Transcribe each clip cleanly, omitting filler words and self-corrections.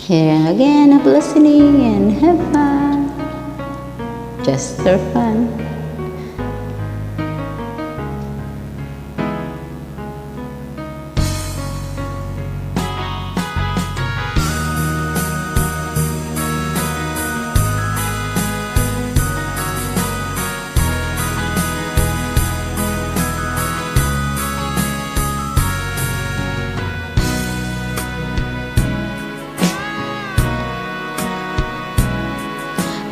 Here again of listening and have fun, just for fun.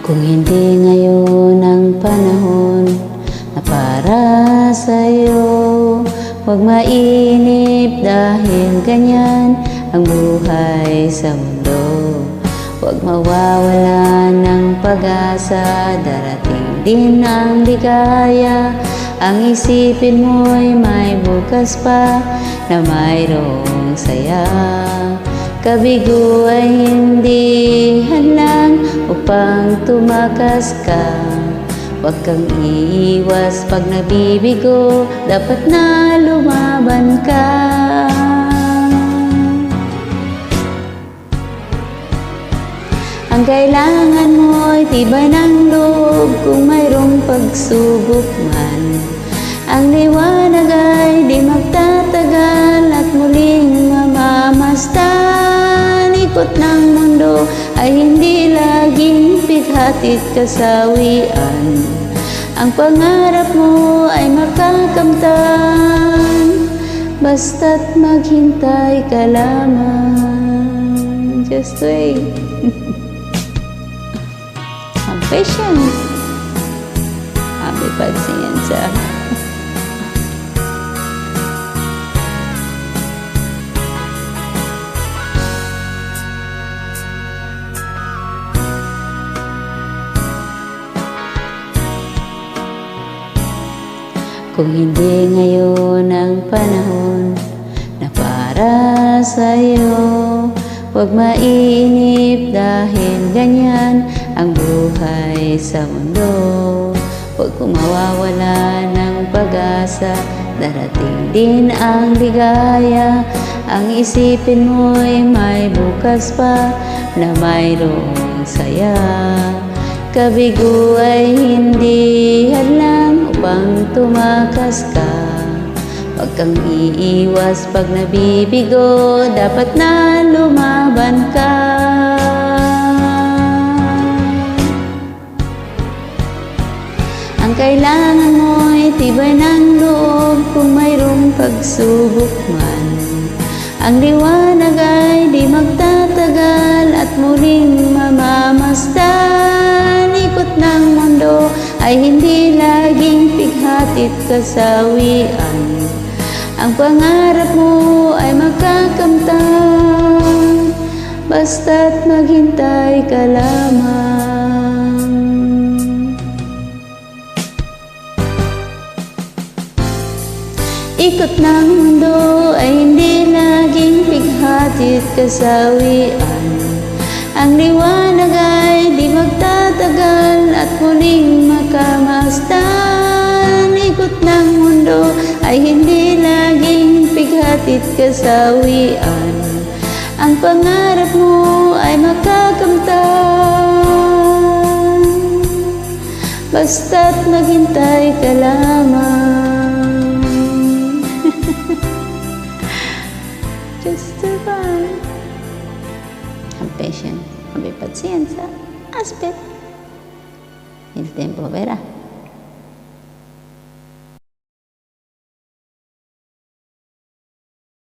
Kung hindi ngayon ang panahon na para sa'yo, huwag mainip dahil ganyan ang buhay sa mundo. Huwag mawawalan ng pag-asa, darating din ang ligaya. Ang isipin mo'y may bukas pa na mayroong saya. Kabigo ay hindi hadlang upang tumakas ka. Huwag kang iiwas pag nabibigo, dapat na lumaban ka. Ang kailangan mo'y tibay ng loob kung mayroong pagsubok man. Ang liwanag ay di magtatagal at muling mamamastan. Ikot ng mundo ay hindi laging pighatit kasawian. Ang pangarap mo ay makakamtan, basta't maghintay ka lamang. Just wait. Have patience. Happy pagsiyensya. Kung hindi ngayon ang panahon na para sa'yo, huwag mainip dahil ganyan ang buhay sa mundo. Huwag kang mawawala ng pag-asa, darating din ang ligaya. Ang isipin mo'y may bukas pa na mayroong saya. Kabigo ay hindi hadlang upang tumakas ka. Huwag kang iiwas pag nabibigo, dapat na lumaban ka. Ang kailangan mo'y tibay ng loob kung mayroong pagsubok man. Ang liwanag ay di magtatagal at muling mamamasdan. Ikot ng mundo ay hindi laging pighatit kasawian. Ang pangarap mo ay makakamtan, basta't maghintay ka lamang. Ikot ng mundo ay hindi laging pighatit kasawian. Ang liwanag ay di magtatagal at muling makamasdan. Ikot ng mundo ay hindi laging pighatit kasawian. Ang pangarap mo ay makakamtan, basta't maghintay ka lamang. Just to fun. Have patience, have paciencia, aspet. El tiempo verá.